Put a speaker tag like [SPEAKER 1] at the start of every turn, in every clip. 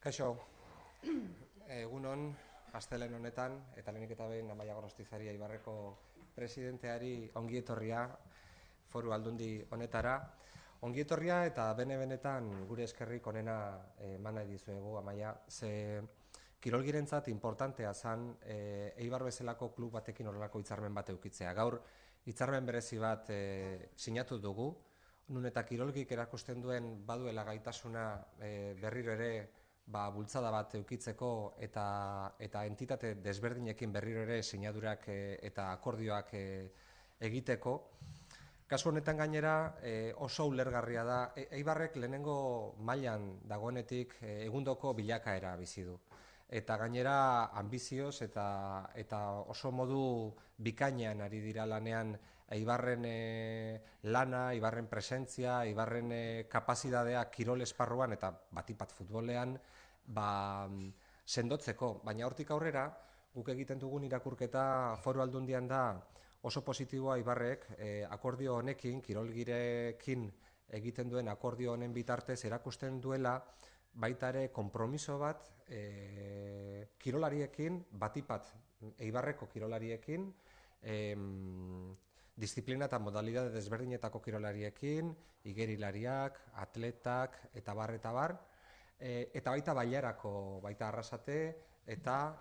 [SPEAKER 1] Kaixo, egunon, astelehen honetan, eta lehenik eta behin Amaia Gorostizari Eibarreko presidenteari ongietorria foru aldundi honetara. Ongietorria eta bene-benetan gure eskerrik onena eman nahi dizuegu, Amaia, ze kirolgirentzat importantea zan Eibar bezalako klub batekin horrelako hitzarmen bat eukitzea. Gaur hitzarmen berezi bat sinatu dugu, nun eta kirolgik erakusten duen baduela gaitasuna berriro ere bultzada bat eukitzeko eta entitate desberdinekin berriro ere sinadurak eta akordioak egiteko. Kasu honetan gainera oso ulergarria da, Eibarrek lehenengo mailan dagoenetik egundoko bilakaera bizi du. Eta gainera ambizioz eta oso modu bikainean ari dira lanean Eibarren lana, Eibarren presentzia, Eibarren kapazitatea kirol esparruan eta batipat futbolean sendotzeko. Baina hortik aurrera, guk egiten dugun irakurketa foru aldundian da oso positiboa Eibarrek akordio honekin, kirolgirekin egiten duen akordio honen bitartez erakusten duela baita ere konpromiso bat kirolariekin, batipat Eibarreko kirolariekin, disiplina eta modalidade desberdinetako kirolariekin, igerilariak, atletak eta bar, eta baita Bailarako, baita Arrasate eta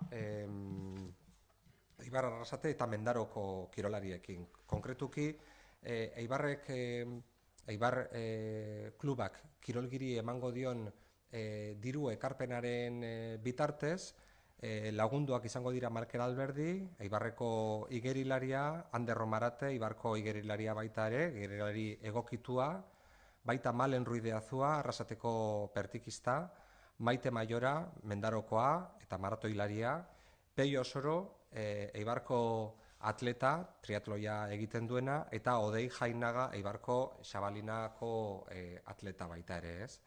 [SPEAKER 1] Eibar Arrasate eta Mendaroko kirolariekin. Konkretuki, Eibar klubak kirolgiri emango dion diru ekarpenaren bitartez, lagunduak izango dira Markel Alberdi, Eibarreko igerilaria, Ander Romarate, Eibarko igerilaria baita ere, igerilari egokitua, baita Malen Ruiz de Azua, Arrasateko pertikista, Maite Maiora, Mendarokoa eta maratoilaria, Peio Osoro, Eibarko atleta, triatloia egiten duena, eta Odei Jainaga, Eibarko xabalinako atleta baita ere, ez?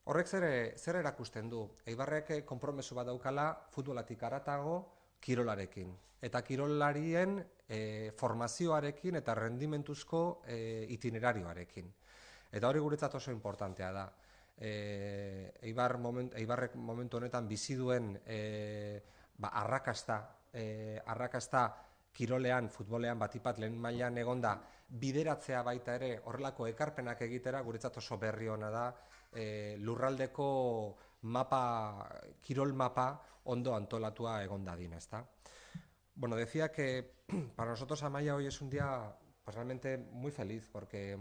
[SPEAKER 1] Horrek zer erakusten du? Eibarrek konpromesu bat daukala futbolatik haratago kirolarekin. Eta kirolarien formazioarekin eta rendimentuzko itinerarioarekin. Eta hori guretzat oso importantea da. Eibarrek momentu honetan bizi duen arrakasta kirolean, futbolean batipat lehen mailan egonda bideratzea baita ere horrelako ekarpenak egitera guretzat oso berri ona da lurraldeko kirol mapa ondo antolatua egon dadin, ¿está? Bueno, decía que para nosotros Amaia hoy es un día pues realmente muy feliz porque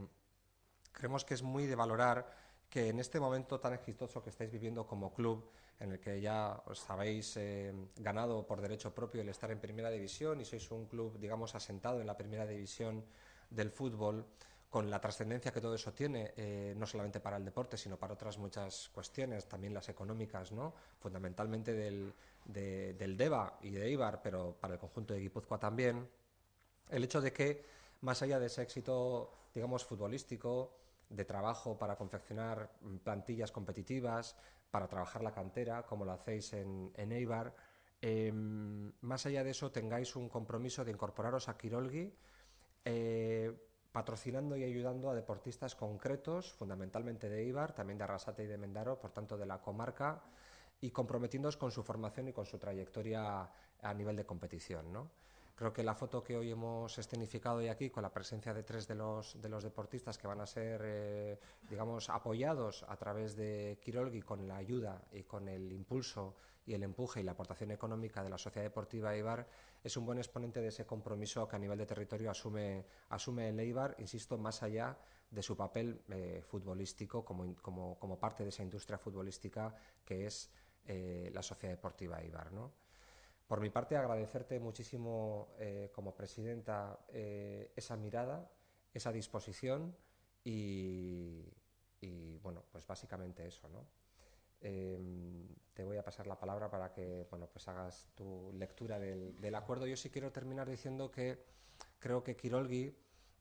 [SPEAKER 1] creemos que es muy de valorar que en este momento tan exitoso que estáis viviendo como club, en el que ya os habéis ganado por derecho propio el estar en primera división y sois un club, digamos, asentado en la primera división del fútbol, con la trascendencia que todo eso tiene, no solamente para el deporte, sino para otras muchas cuestiones, también las económicas, ¿no? Fundamentalmente del Deva y de Eibar, pero para el conjunto de Guipúzcoa también. El hecho de que, más allá de ese éxito, digamos, futbolístico, de trabajo para confeccionar plantillas competitivas, para trabajar la cantera, como lo hacéis en Eibar, más allá de eso tengáis un compromiso de incorporaros a Kirolgi, patrocinando y ayudando a deportistas concretos, fundamentalmente de Eibar, también de Arrasate y de Mendaro, por tanto de la comarca, y comprometiéndoos con su formación y con su trayectoria a nivel de competición, ¿no? Creo que la foto que hoy hemos escenificado hoy aquí, con la presencia de tres de los deportistas que van a ser, digamos, apoyados a través de Kirolgi con la ayuda y con el impulso y el empuje y la aportación económica de la Sociedad Deportiva Eibar, es un buen exponente de ese compromiso que a nivel de territorio asume el Eibar, insisto, más allá de su papel futbolístico como parte de esa industria futbolística que es la Sociedad Deportiva Eibar, ¿no? Por mi parte, agradecerte muchísimo como presidenta esa mirada, esa disposición y bueno, pues básicamente eso, ¿no? Te voy a pasar la palabra para que bueno, pues hagas tu lectura del acuerdo. Yo sí quiero terminar diciendo que creo que Kirolgi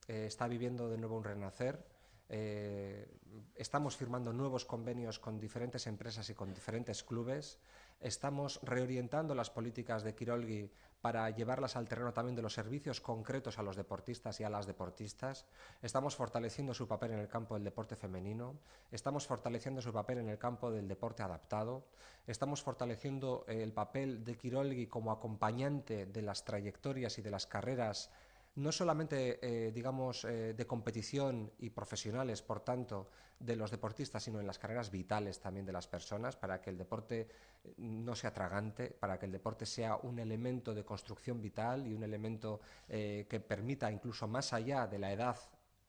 [SPEAKER 1] está viviendo de nuevo un renacer. estamos firmando nuevos convenios con diferentes empresas y con diferentes clubes. Estamos reorientando las políticas de Kirolgi para llevarlas al terreno también de los servicios concretos a los deportistas y a las deportistas. Estamos fortaleciendo su papel en el campo del deporte femenino. Estamos fortaleciendo su papel en el campo del deporte adaptado. Estamos fortaleciendo el papel de Kirolgi como acompañante de las trayectorias y de las carreras, no solamente, de competición y profesionales, por tanto, de los deportistas, sino en las carreras vitales también de las personas, para que el deporte no sea tragante, para que el deporte sea un elemento de construcción vital y un elemento que permita, incluso más allá de la edad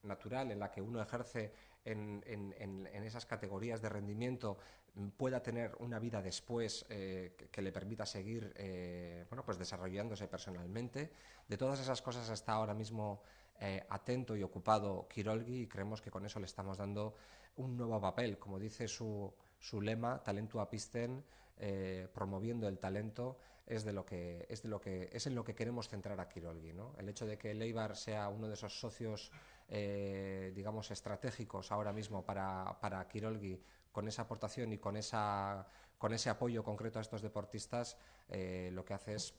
[SPEAKER 1] natural en la que uno ejerce en esas categorías de rendimiento, pueda tener una vida después que le permita seguir pues desarrollándose personalmente. De todas esas cosas está ahora mismo atento y ocupado Kirolgi, y creemos que con eso le estamos dando un nuevo papel, como dice su lema, Talentua pizten, promoviendo el talento. Es en lo que queremos centrar a Kirolgi, ¿no? El hecho de que el Eibar sea uno de esos socios estratégicos ahora mismo para Kirolgi, con esa aportación y con ese apoyo concreto a estos deportistas, lo que hace es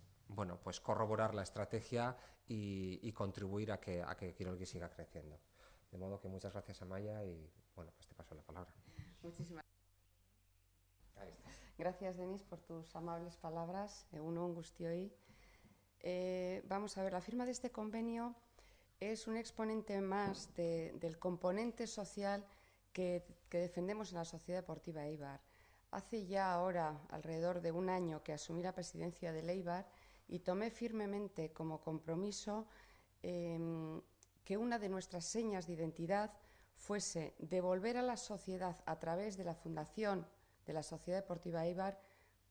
[SPEAKER 1] pues corroborar la estrategia y contribuir a que Kirolgi siga creciendo. De modo que muchas gracias, Amaya, y pues te paso la palabra.
[SPEAKER 2] Muchísimas gracias, Denis, por tus amables palabras. Un guztioi. Vamos a ver, la firma de este convenio es un exponente más del componente social que defendemos en la Sociedad Deportiva Eibar. Hace ya ahora alrededor de un año que asumí la presidencia del Eibar y tomé firmemente como compromiso que una de nuestras señas de identidad fuese devolver a la sociedad, a través de la fundación de la Sociedad Deportiva Eibar,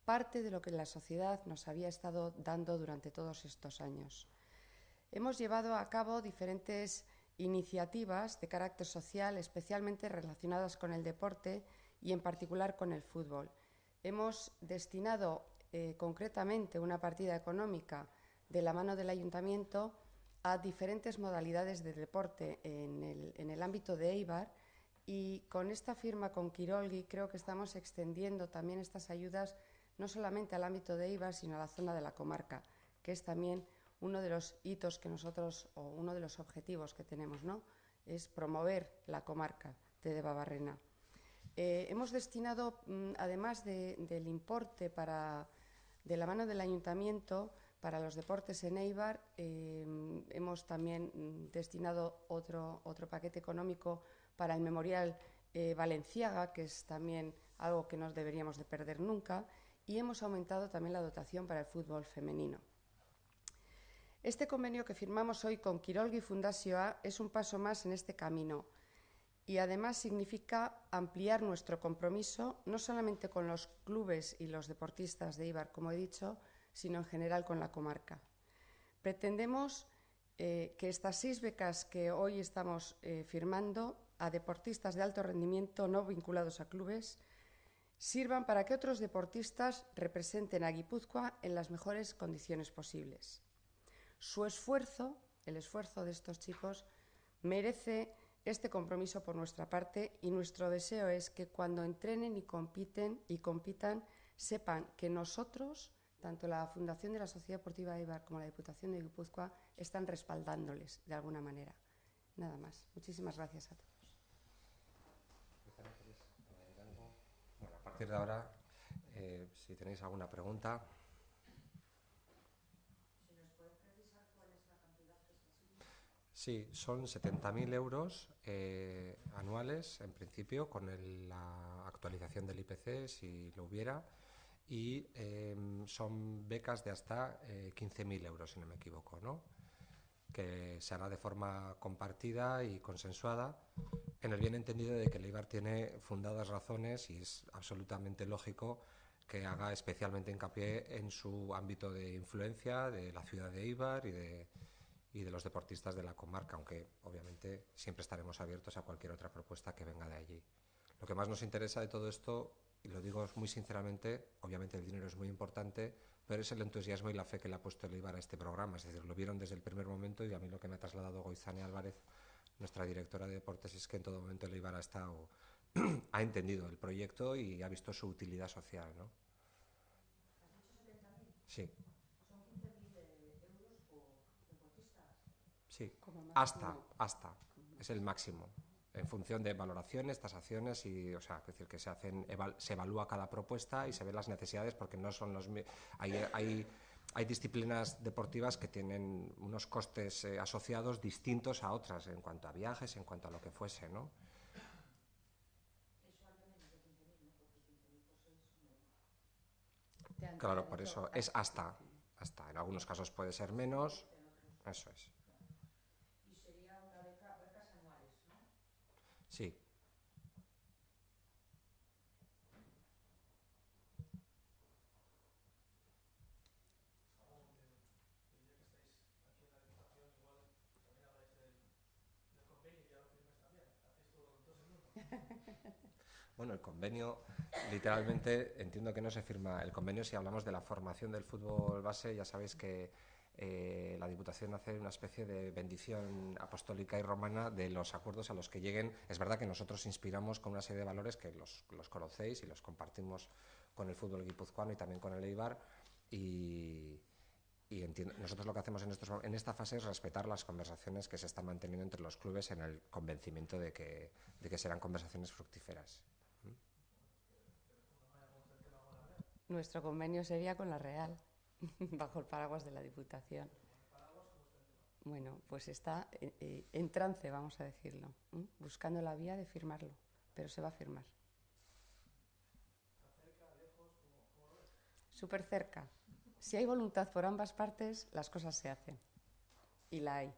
[SPEAKER 2] parte de lo que la sociedad nos había estado dando durante todos estos años. Hemos llevado a cabo diferentes iniciativas de carácter social, especialmente relacionadas con el deporte y en particular con el fútbol. Hemos destinado concretamente una partida económica de la mano del Ayuntamiento a diferentes modalidades de deporte en el ámbito de Eibar, y con esta firma con Kirolgi creo que estamos extendiendo también estas ayudas no solamente al ámbito de Eibar, sino a la zona de la comarca, que es también uno de los hitos que nosotros, o uno de los objetivos que tenemos, ¿no?, es promover la comarca de Debabarrena. Hemos destinado, además del importe de la mano del Ayuntamiento para los deportes en Eibar, hemos también destinado otro paquete económico para el Memorial Balenciaga, que es también algo que no deberíamos de perder nunca, y hemos aumentado también la dotación para el fútbol femenino. Este convenio que firmamos hoy con Kirolgi Fundazioa es un paso más en este camino, y además significa ampliar nuestro compromiso no solamente con los clubes y los deportistas de Eibar, como he dicho, sino en general con la comarca. Pretendemos que estas 6 becas que hoy estamos firmando a deportistas de alto rendimiento no vinculados a clubes sirvan para que otros deportistas representen a Guipúzcoa en las mejores condiciones posibles. Su esfuerzo, el esfuerzo de estos chicos, merece este compromiso por nuestra parte, y nuestro deseo es que cuando entrenen y compitan, sepan que nosotros, tanto la Fundación de la Sociedad Deportiva Eibar como la Diputación de Guipúzcoa, están respaldándoles de alguna manera. Nada más. Muchísimas gracias a todos.
[SPEAKER 1] A partir de ahora, si tenéis alguna pregunta. Sí, son 70.000 euros anuales, en principio, con la actualización del IPC, si lo hubiera, y son becas de hasta 15.000 euros, si no me equivoco, ¿no?, que se hará de forma compartida y consensuada, en el bien entendido de que el Eibar tiene fundadas razones y es absolutamente lógico que haga especialmente hincapié en su ámbito de influencia de la ciudad de Eibar y de los deportistas de la comarca, aunque obviamente siempre estaremos abiertos a cualquier otra propuesta que venga de allí. Lo que más nos interesa de todo esto, y lo digo muy sinceramente, obviamente el dinero es muy importante, pero es el entusiasmo y la fe que le ha puesto el Eibar a este programa. Es decir, lo vieron desde el primer momento y a mí lo que me ha trasladado Goizane Álvarez, nuestra directora de deportes, es que en todo momento el Eibar ha estado, ha entendido el proyecto y ha visto su utilidad social, ¿no? Sí. Sí, hasta, es el máximo, en función de valoraciones, tasaciones y, o sea, es decir, que se evalúa cada propuesta y se ven las necesidades porque no son hay disciplinas deportivas que tienen unos costes asociados distintos a otras en cuanto a viajes, en cuanto a lo que fuese, ¿no? Claro, por eso es hasta, en algunos casos puede ser menos, eso es. Sí. Bueno, el convenio, literalmente, entiendo que no se firma el convenio si hablamos de la formación del fútbol base. Ya sabéis que la Diputación hace una especie de bendición apostólica y romana de los acuerdos a los que lleguen. Es verdad que nosotros inspiramos con una serie de valores que los conocéis y los compartimos con el fútbol guipuzcoano y también con el Eibar. Y nosotros lo que hacemos en esta fase es respetar las conversaciones que se están manteniendo entre los clubes en el convencimiento de que serán conversaciones fructíferas.
[SPEAKER 2] Nuestro convenio sería con la Real, bajo el paraguas de la Diputación. Bueno, pues está en trance, vamos a decirlo, buscando la vía de firmarlo, pero se va a firmar. Súper cerca. Si hay voluntad por ambas partes, las cosas se hacen. Y la hay.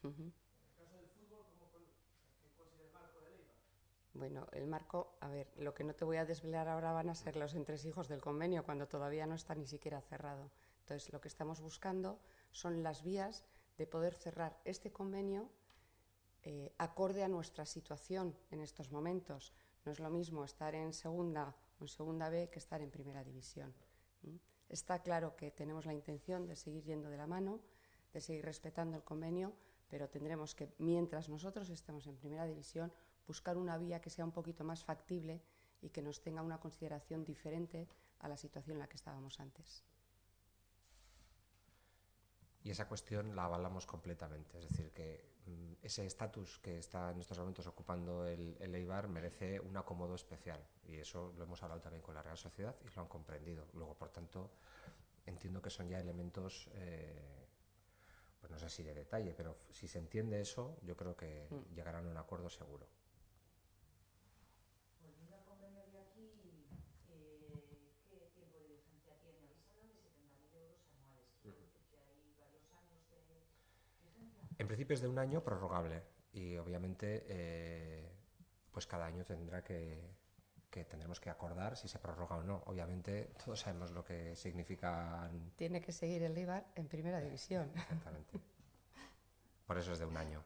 [SPEAKER 2] Uh-huh. Bueno, el marco, a ver, lo que no te voy a desvelar ahora van a ser los entresijos del convenio, cuando todavía no está ni siquiera cerrado. Entonces, lo que estamos buscando son las vías de poder cerrar este convenio acorde a nuestra situación en estos momentos. No es lo mismo estar en segunda o en segunda B que estar en primera división. Está claro que tenemos la intención de seguir yendo de la mano, de seguir respetando el convenio, pero tendremos que, mientras nosotros estemos en primera división, buscar una vía que sea un poquito más factible y que nos tenga una consideración diferente a la situación en la que estábamos antes.
[SPEAKER 1] Y esa cuestión la avalamos completamente, es decir, que ese estatus que está en estos momentos ocupando el Eibar merece un acomodo especial, y eso lo hemos hablado también con la Real Sociedad y lo han comprendido. Luego, por tanto, entiendo que son ya elementos, pues no sé si de detalle, pero si se entiende eso, yo creo que llegarán a un acuerdo seguro. En principio es de un año prorrogable y obviamente pues cada año tendremos que acordar si se prorroga o no. Obviamente todos sabemos lo que significa.
[SPEAKER 2] Tiene que seguir el Eibar en primera división.
[SPEAKER 1] Exactamente. Por eso es de un año.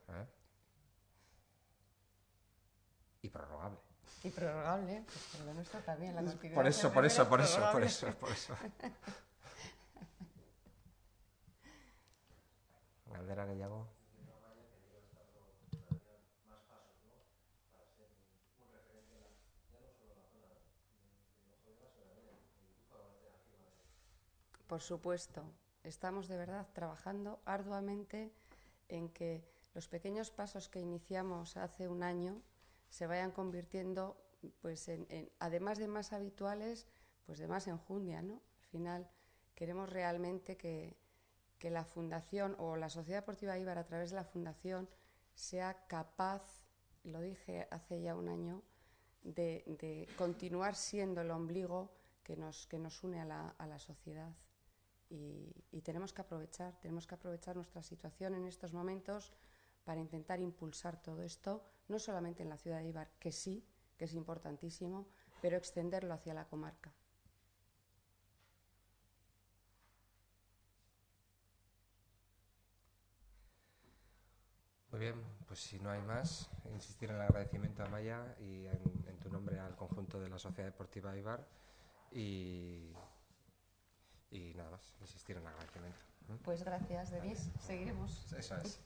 [SPEAKER 1] Y prorrogable.
[SPEAKER 2] Y prorrogable, pues lo nuestro también, la continuidad.
[SPEAKER 1] Por eso. Galdera gehiago.
[SPEAKER 2] Por supuesto, estamos de verdad trabajando arduamente en que los pequeños pasos que iniciamos hace un año se vayan convirtiendo, pues, además de más habituales, pues de más enjundia, ¿no? Al final queremos realmente que la Fundación o la Sociedad Deportiva Eibar, a través de la Fundación, sea capaz, lo dije hace ya un año, de continuar siendo el ombligo que nos une a la sociedad. Y tenemos que aprovechar nuestra situación en estos momentos para intentar impulsar todo esto, no solamente en la ciudad de Eibar, que sí, que es importantísimo, pero extenderlo hacia la comarca.
[SPEAKER 1] Muy bien, pues si no hay más, insistir en el agradecimiento a Maya y en tu nombre al conjunto de la Sociedad Deportiva Eibar y nada más, insistir en el agradecimiento.
[SPEAKER 2] Pues gracias, Denise. Seguiremos.
[SPEAKER 1] Eso es.